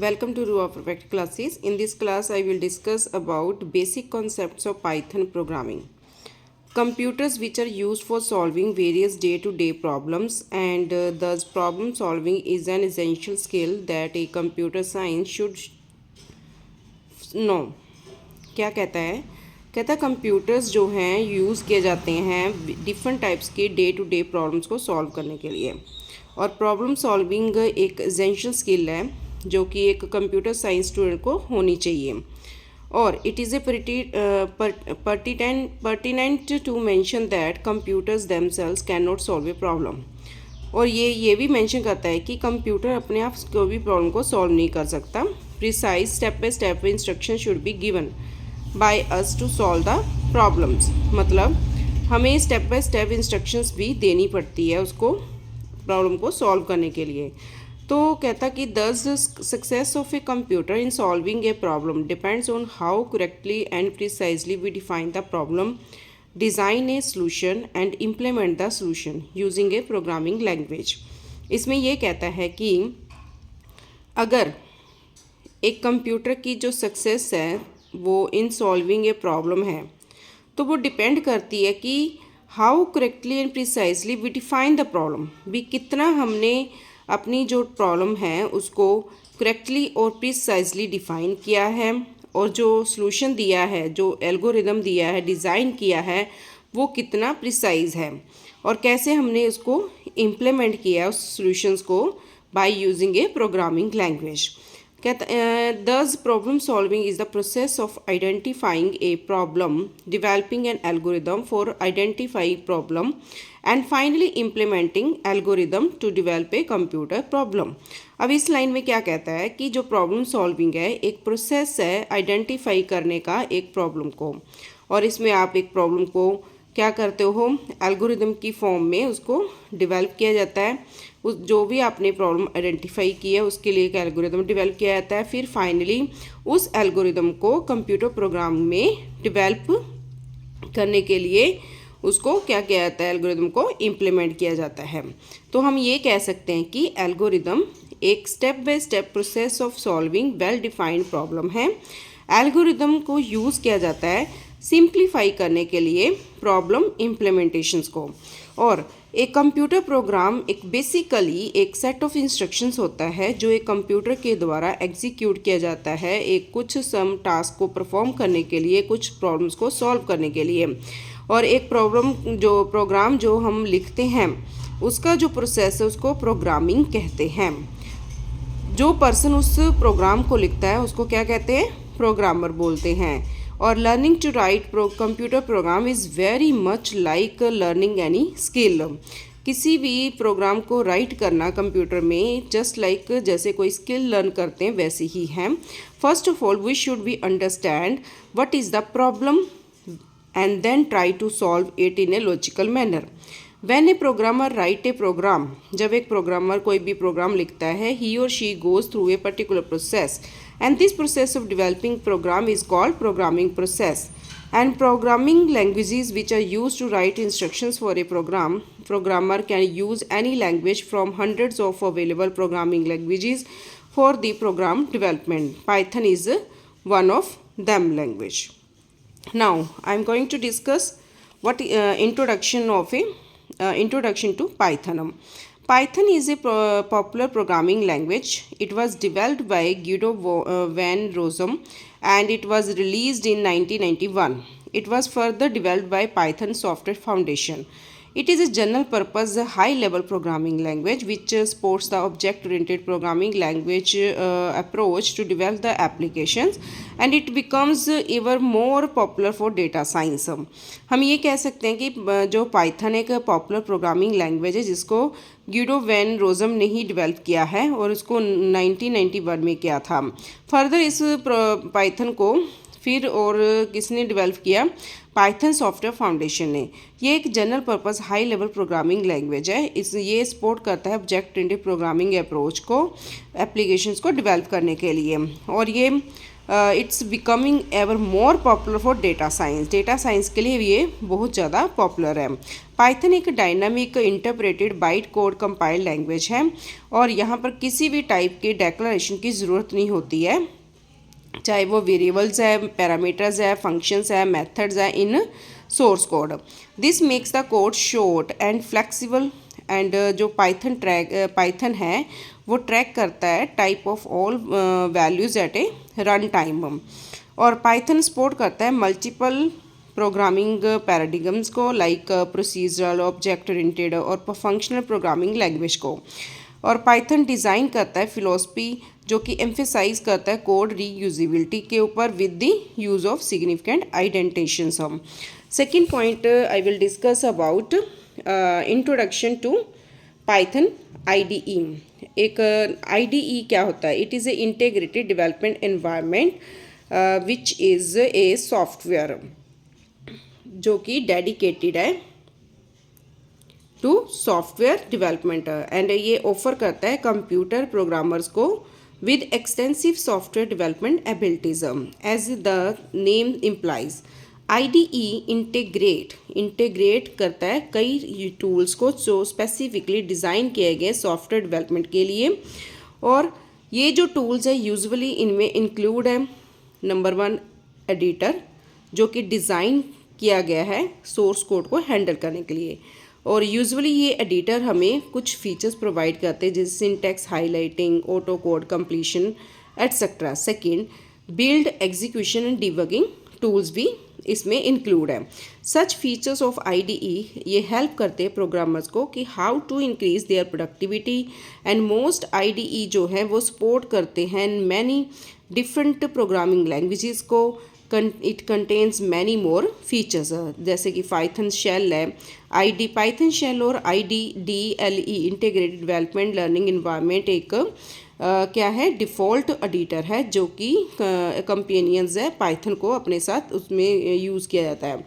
Welcome to Ruwa Perfect classes. In this class, I will discuss about basic concepts of Python programming. Computers which are used for solving various day-to-day problems, and thus problem solving is an essential skill that a computer science should know. क्या कहता है computers जो हैं use किए जाते हैं different types के day to day problems को सॉल्व करने के लिए, और प्रॉब्लम सॉल्विंग एक एसेंशियल स्किल है जो कि एक कंप्यूटर साइंस स्टूडेंट को होनी चाहिए। और it is a pertinent to mention that computers themselves can not solve a problem. और ये भी मेंशन करता है कि कंप्यूटर अपने आप कोई भी प्रॉब्लम को सॉल्व नहीं कर सकता। Precise step by step instruction should be given by us to solve the problems, मतलब हमें स्टेप बाय स्टेप इंस्ट्रक्शंस भी देनी पड़ती है उसको प्रॉब्लम को सॉल्व करने के लिए। तो कहता कि thus success of a computer in solving a problem depends on how correctly and precisely we define the problem, design a solution and implement the solution using a programming language. इसमें यह कहता है कि अगर एक कंप्यूटर की जो success है वो इन सॉल्विंग ए प्रॉब्लम है तो वो डिपेंड करती है कि how correctly and precisely we define the problem, भी कितना हमने अपनी जो प्रॉब्लम है उसको करेक्टली और प्रिसाइजली डिफाइन किया है, और जो सॉल्यूशन दिया है, जो एल्गोरिदम दिया है, डिज़ाइन किया है, वो कितना प्रिसाइज है, और कैसे हमने उसको इम्प्लीमेंट किया उस सॉल्यूशंस को by using a programming language. Thus, problem solving is the process of identifying a problem, developing an algorithm for identifying problem, and finally implementing algorithm to develop a computer problem. अब इस line में क्या कहता है कि जो problem solving है एक प्रोसेस है आइडेंटिफाई करने का एक प्रॉब्लम को, और इसमें आप एक प्रॉब्लम को क्या करते हो, एल्गोरिदम की फॉर्म में उसको डेवलप किया जाता है। उस जो भी आपने प्रॉब्लम आइडेंटिफाई की है उसके लिए एक एल्गोरिदम डेवलप किया जाता है, फिर फाइनली उस एल्गोरिदम को कंप्यूटर प्रोग्राम में डेवलप करने के लिए उसको क्या किया जाता है, एल्गोरिदम को इम्प्लीमेंट किया जाता है। तो हम ये कह सकते हैं कि एल्गोरिदम एक step by step process of solving well defined problem है। एल्गोरिदम को यूज़ किया जाता है सिंप्लीफाई करने के लिए प्रॉब्लम इम्प्लीमेंटेशंस को, और एक कंप्यूटर प्रोग्राम एक बेसिकली एक सेट ऑफ इंस्ट्रक्शंस होता है जो एक कंप्यूटर के द्वारा एग्जीक्यूट किया जाता है एक कुछ सम टास्क को परफॉर्म करने के लिए, कुछ प्रॉब्लम्स को सॉल्व करने के लिए। और एक प्रोग्राम जो हम लिखते हैं उसका जो प्रोसेस है उसको प्रोग्रामिंग कहते हैं। जो पर्सन उस प्रोग्राम को लिखता है उसको क्या कहते हैं, प्रोग्रामर बोलते हैं। और learning to write computer program is very much like learning any skill. किसी भी प्रोग्राम को राइट करना कंप्यूटर में जस्ट लाइक जैसे कोई स्किल लर्न करते हैं वैसे ही है। First of all we should be understand what is the problem and then try to solve it in a logical manner. When a programmer write a program, जब एक programmer कोई भी प्रोग्राम लिखता है, ही और she goes through a particular process, and this process of developing program is called programming process. And programming languages which are used to write instructions for a programmer can use any language from hundreds of available programming languages for the program development. Python is one of them language. Now I am going to discuss what introduction to Python. Python is a popular programming language. It was developed by Guido van Rossum and it was released in 1991. It was further developed by Python Software Foundation. It is a general purpose high-level programming language which supports the object-oriented programming language approach to develop the applications, and it becomes ever more popular for data science. हम ये कह सकते हैं कि जो Python एक popular programming language है जिसको ग्यूडो वैन रोजम ने ही डेवलप किया है और उसको 1991 में किया था। फर्दर इस पाइथन को फिर और किसने डेवलप किया, पाइथन सॉफ्टवेयर फाउंडेशन ने। ये एक general purpose high level programming language है। ये सपोर्ट करता है ऑब्जेक्ट ओरिएंटेड प्रोग्रामिंग अप्रोच को एप्लीकेशंस को डेवलप करने के लिए। और ये it's becoming ever more popular for data science. Data science के लिए ये बहुत ज़्यादा पॉपुलर है। पाइथन एक dynamic interpreted byte code compiled language है और यहाँ पर किसी भी टाइप के डेक्लरेशन की ज़रूरत नहीं होती है, चाहे वो वेरिएबल्स है, पैरामीटर्स है, फंक्शंस है, मेथड्स है in source code. This makes the code short and flexible and जो पाइथन है वो ट्रैक करता है type of all values at a run time. और पाइथन सपोर्ट करता है मल्टीपल प्रोग्रामिंग पैराडिगम्स को, लाइक प्रोसीजरल, ऑब्जेक्ट ओरिएंटेड और फंक्शनल प्रोग्रामिंग लैंग्वेज को। और पाइथन डिज़ाइन करता है फिलोसफी जो कि एम्फेसाइज करता है कोड रीयूजेबिलिटी के ऊपर with the use of significant identifications. हम second point I will discuss about introduction to Python IDE। एक IDE क्या होता है? It is a integrated development environment which is a software जो कि डेडिकेटेड है टू सॉफ्टवेयर डेवलपमेंट एंड ये offer करता है कंप्यूटर प्रोग्रामर्स को with extensive software development abilities as the name implies. IDE integrate करता है कई टूल्स को जो स्पेसिफिकली डिज़ाइन किए गए सॉफ्टवेयर डेवलपमेंट के लिए। और ये जो टूल्स है यूजुअली इनमें इंक्लूड है नंबर 1 एडिटर जो कि डिज़ाइन किया गया है सोर्स कोड को हैंडल करने के लिए। और यूजुअली ये एडिटर हमें कुछ फीचर्स प्रोवाइड करते हैं जैसे syntax highlighting, auto code completion etcetera. Second, build execution and debugging tools भी इसमें इंक्लूड है। सच फीचर्स ऑफ IDE ये हेल्प करते हैं प्रोग्रामर्स को कि how to increase their productivity and most IDE जो है वो सपोर्ट करते हैं मैनी डिफरेंट प्रोग्रामिंग लैंग्वेजेस को। It contains many more features जैसे कि पाइथन शेल है, पाइथन शेल और IDDLE integrated development learning environment एक क्या है, डिफ़ॉल्ट एडिटर है जो कि कंपेनियंस है पाइथन को अपने साथ उसमें यूज़ किया जाता है।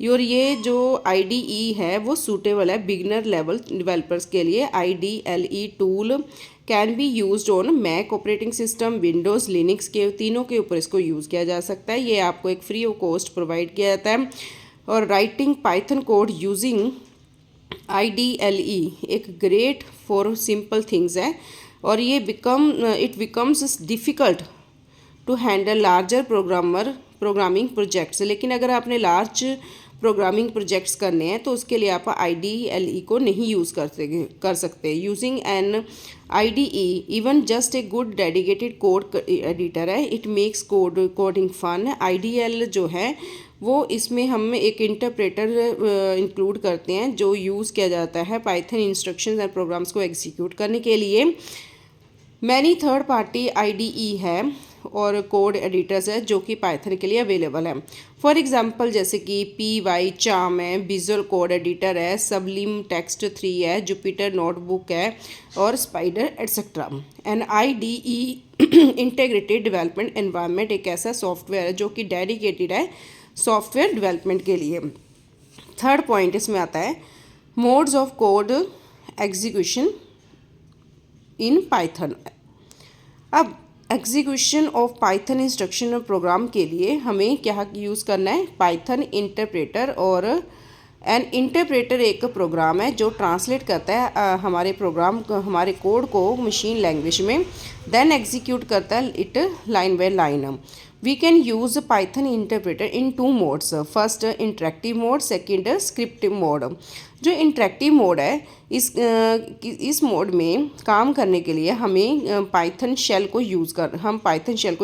और ये जो IDE है वो सूटेबल है बिगिनर लेवल डेवलपर्स के लिए। IDLE tool can be used on Mac operating system, Windows, Linux के तीनों के ऊपर इसको यूज़ किया जा सकता है। ये आपको एक फ्री ऑफ कॉस्ट प्रोवाइड किया जाता है। और writing Python code using IDLE एक ग्रेट फॉर सिंपल थिंग्स है और ये it becomes difficult to handle larger programming projects. लेकिन अगर आपने लार्ज प्रोग्रामिंग प्रोजेक्ट्स करने हैं तो उसके लिए आप IDLE को नहीं यूज़ कर सकते। Using an IDE even just a good dedicated code editor है, it makes coding fun. IDL जो है वो इसमें हम एक इंटरप्रेटर इंक्लूड करते हैं जो यूज़ किया जाता है पाइथन इंस्ट्रक्शंस एंड प्रोग्राम्स को एग्जीक्यूट करने के लिए। मैनी थर्ड पार्टी IDE है और कोड एडिटर्स है जो कि पाइथन के लिए अवेलेबल है। फॉर एग्जांपल जैसे कि PY चार्म है, विजुअल कोड एडिटर है, सबलिम टेक्स्ट 3 है, जुपिटर नोटबुक है और Spyder etcetera. An IDE integrated development environment एक ऐसा सॉफ्टवेयर है जो कि डेडिकेटेड है सॉफ्टवेयर डेवलपमेंट के लिए। थर्ड पॉइंट इसमें आता है modes of code execution in Python. अब execution of Python instruction program के लिए हमें क्या यूज़ करना है, पाइथन इंटरप्रेटर। और एन इंटरप्रेटर एक प्रोग्राम है जो ट्रांसलेट करता है हमारे हमारे कोड को मशीन लैंग्वेज में, देन एग्जीक्यूट करता है it line by line. We can use Python interpreter in 2 modes. First interactive mode, second scriptive mode. जो इंटरेक्टिव मोड है इस मोड में काम करने के लिए हमें पाइथन शेल को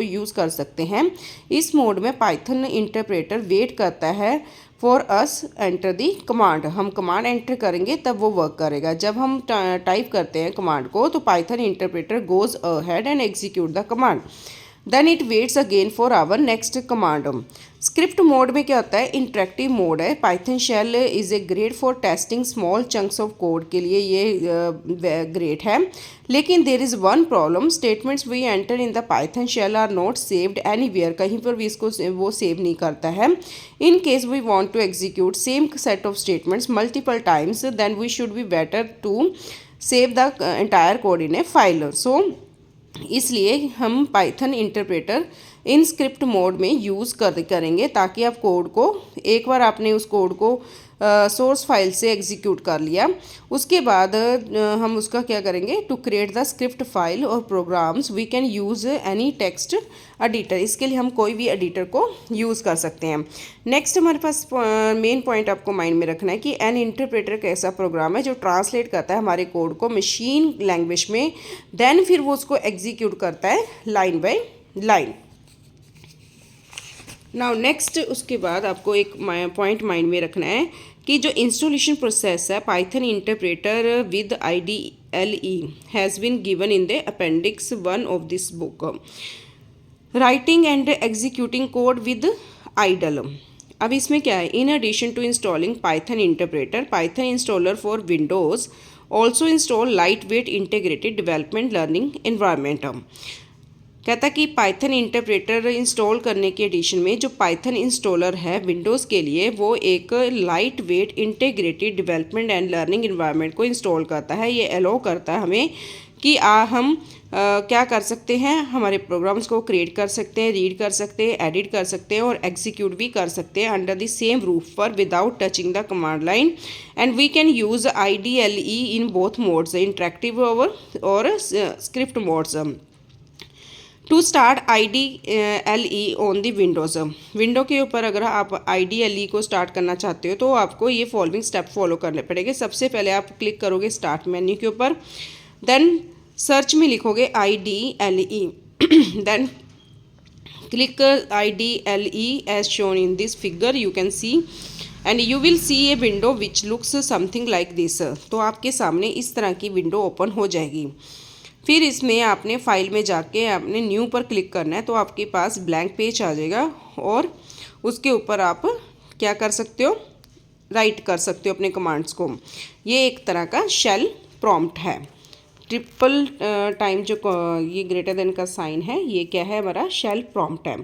यूज़ कर सकते हैं। इस मोड में पाइथन इंटरप्रेटर वेट करता है for us enter the command. हम कमांड एंटर करेंगे तब वो वर्क करेगा। जब हम टाइप करते हैं कमांड को तो Python interpreter goes ahead and execute the command. Then it waits again for our next command. Script mode में क्या होता है, इंटरेक्टिव मोड है। Python shell is a great for testing small chunks of code के लिए ये great है। लेकिन there is one problem, statements we enter in the Python shell are not saved anywhere, कहीं पर भी इसको वो सेव नहीं करता है। इन case we want to execute same set of statements multiple times then we should be better to save the entire code in a file. So इसलिए हम Python interpreter in script mode में use करेंगे ताकि आप code को, एक बार आपने उस कोड को सोर्स फाइल से एग्जीक्यूट कर लिया, उसके बाद हम उसका क्या करेंगे, to create the script file और programs we can use any text editor. इसके लिए हम कोई भी एडिटर को यूज़ कर सकते हैं। नेक्स्ट हमारे पास मेन पॉइंट आपको माइंड में रखना है कि एन इंटरप्रेटर एक ऐसा प्रोग्राम है जो ट्रांसलेट करता है हमारे कोड को मशीन लैंग्वेज में, देन फिर वो उसको एग्जीक्यूट करता है line by line. Now next उसके बाद आपको एक पॉइंट माइंड में रखना है कि जो इंस्टॉलेशन प्रोसेस है Python interpreter with IDLE has been given in the appendix 1 of this book. Writing and executing code with IDLE. अब इसमें क्या है, in addition to installing Python interpreter, Python installer for Windows also install lightweight integrated development learning environment. कहता कि Python interpreter install करने के addition में जो पाइथन इंस्टॉलर है विंडोज़ के लिए, वो एक light weight integrated development and learning environment को इंस्टॉल करता है। ये अलाउ करता है हमें कि हम क्या कर सकते हैं, हमारे प्रोग्राम्स को क्रिएट कर सकते हैं, रीड कर सकते हैं, एडिट कर सकते हैं और एग्जीक्यूट भी कर सकते हैं अंडर द सेम रूफ पर without touching the command line. And we can use IDLE in both modes, interactive और script modes. To start IDLE on the Windows, window के ऊपर अगर आप IDLE को स्टार्ट करना चाहते हो तो आपको ये फॉलोइंग स्टेप फॉलो करने पड़ेंगे। सबसे पहले आप क्लिक करोगे स्टार्ट मेन्यू के ऊपर, देन सर्च में लिखोगे IDLE, then click IDLE as shown in this figure, you can see and you will see a window which looks something like this. तो आपके सामने इस तरह की विंडो ओपन हो जाएगी। फिर इसमें आपने फाइल में जाके आपने न्यू पर क्लिक करना है, तो आपके पास ब्लैंक पेज आ जाएगा और उसके ऊपर आप क्या कर सकते हो, राइट कर सकते हो अपने कमांड्स को। ये एक तरह का शेल प्रॉम्प्ट है। ट्रिपल टाइम जो ये ग्रेटर देन का साइन है, ये क्या है, हमारा शेल प्रॉम्प्ट है।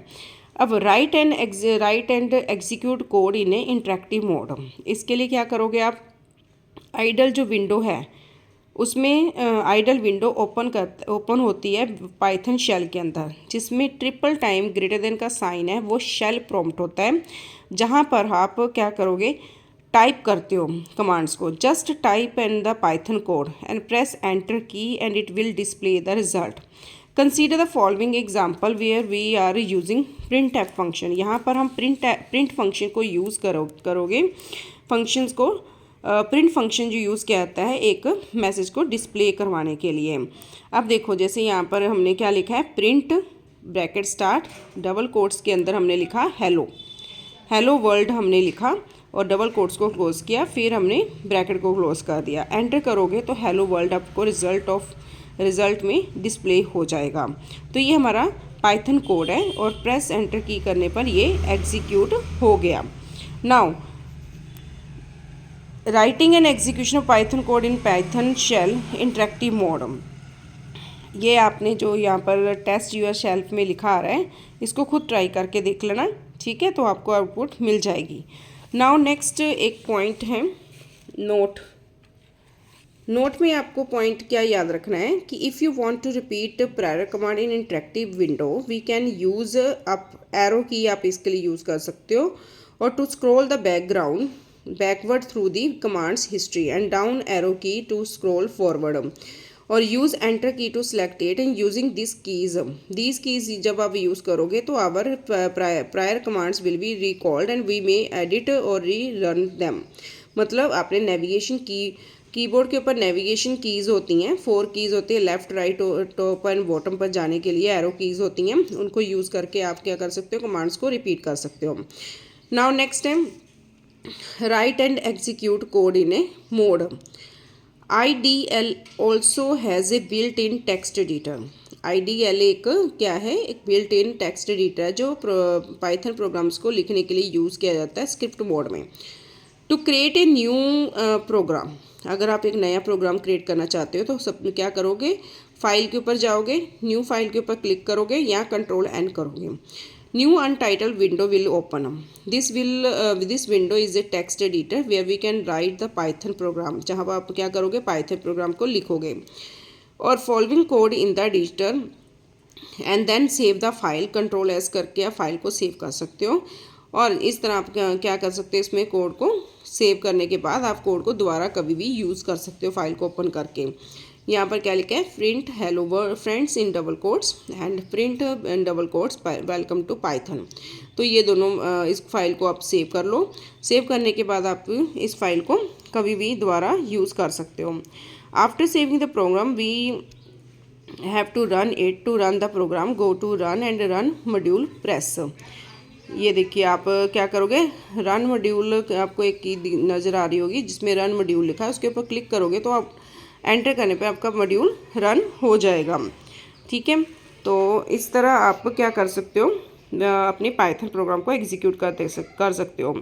अब right and execute code in A interactive mode. इसके लिए क्या करोगे आप, आइडल जो विंडो है उसमें आइडल विंडो ओपन होती है पाइथन शेल के अंदर, जिसमें ट्रिपल टाइम ग्रेटर देन का साइन है, वो शेल प्रॉम्प्ट होता है, जहाँ पर आप क्या करोगे, टाइप करते हो कमांड्स को। Just type in the Python code and press enter key and it will display the result. Consider the following example where we are using print f function. यहाँ पर हम प्रिंट फंक्शन को use करोगे। Functions को print function जो use किया जाता है एक मैसेज को डिस्प्ले करवाने के लिए। अब देखो जैसे यहाँ पर हमने क्या लिखा है, print bracket start double quotes के अंदर हमने लिखा हेलो वर्ल्ड हमने लिखा और डबल कोट्स को क्लोज किया, फिर हमने ब्रैकेट को क्लोज कर दिया। एंटर करोगे तो हेलो वर्ल्ड आपको रिजल्ट में डिस्प्ले हो जाएगा। तो ये हमारा पाइथन कोड है और प्रेस एंटर की करने पर ये एग्जीक्यूट हो गया। Now writing and execution of Python code in Python shell interactive mode. ये आपने जो यहाँ पर टेस्ट यूर शेल्फ में लिखा आ रहा है, इसको खुद ट्राई करके देख लेना, ठीक है, तो आपको आउटपुट मिल जाएगी। नाउ नेक्स्ट एक पॉइंट है नोट में आपको पॉइंट क्या याद रखना है कि if you want to repeat prior command in interactive window we can use up arrow key, आप इसके लिए यूज़ कर सकते हो, और to scroll the backward through the commands history and down arrow key to scroll forward, और use enter key to select it and using this keys जब आप यूज़ करोगे तो our prior commands will be recalled and we may edit और री run them. मतलब आपने navigation keyboard के ऊपर नेविगेशन कीज़ होती हैं, 4 कीज़ होती है, left right top and bottom पर जाने के लिए एरो कीज़ होती हैं, उनको यूज़ करके आप क्या कर सकते हो, कमांड्स को रिपीट कर सकते हो। Now next time right and execute code in A mode. IDL also has a built-in text editor. IDL एक क्या है, एक बिल्ट इन टेक्स्ट एडिटर है जो पाइथन प्रोग्राम्स को लिखने के लिए यूज़ किया जाता है स्क्रिप्ट मोड में। To create a new program, अगर आप एक नया प्रोग्राम क्रिएट करना चाहते हो तो सब क्या करोगे, फाइल के ऊपर जाओगे, न्यू फाइल के ऊपर क्लिक करोगे या कंट्रोल एन करोगे। New untitled window will open up. This window is a text editor where we can write the Python program, जहाँ पर आप क्या करोगे, पाइथन प्रोग्राम को लिखोगे और following code in the editor and then save the file, control S करके आप फाइल को सेव कर सकते हो। और इस तरह आप क्या कर सकते हो, इसमें कोड को सेव करने के बाद आप कोड को दोबारा कभी भी यूज़ कर सकते हो फाइल को ओपन करके। यहाँ पर क्या लिखा है, print hello friends in double quotes and print in double quotes welcome to Python. तो ये दोनों इस फाइल को आप सेव कर लो। सेव करने के बाद आप इस फाइल को कभी भी दोबारा यूज़ कर सकते हो। After saving the program we have to run it. To run the program go to run and run module press. ये देखिए आप क्या करोगे, रन मॉड्यूल आपको एक की नज़र आ रही होगी जिसमें रन मॉड्यूल लिखा है, उसके ऊपर क्लिक करोगे तो आप एंटर करने पे आपका मॉड्यूल रन हो जाएगा। ठीक है, तो इस तरह आप क्या कर सकते हो, अपनी पाइथन प्रोग्राम को एग्जीक्यूट कर सकते हो।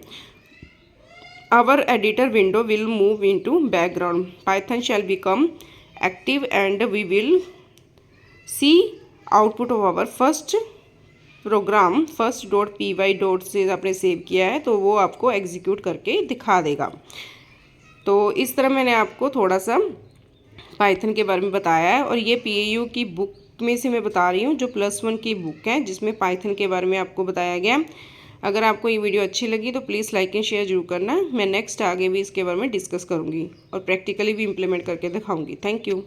Our editor window will move into background, Python shell become active and we will see output of our first program. First .py dot से आपने सेव किया है तो वो आपको एग्जीक्यूट करके दिखा देगा। तो इस तरह मैंने आपको थोड़ा सा पाइथन के बारे में बताया है और ये PAU की बुक में से मैं बता रही हूँ जो +1 की बुक है जिसमें पाइथन के बारे में आपको बताया गया। अगर आपको ये वीडियो अच्छी लगी तो प्लीज़ लाइक एंड शेयर जरूर करना। मैं नेक्स्ट आगे भी इसके बारे में डिस्कस करूँगी और प्रैक्टिकली भी इम्प्लीमेंट करके दिखाऊँगी। Thank you.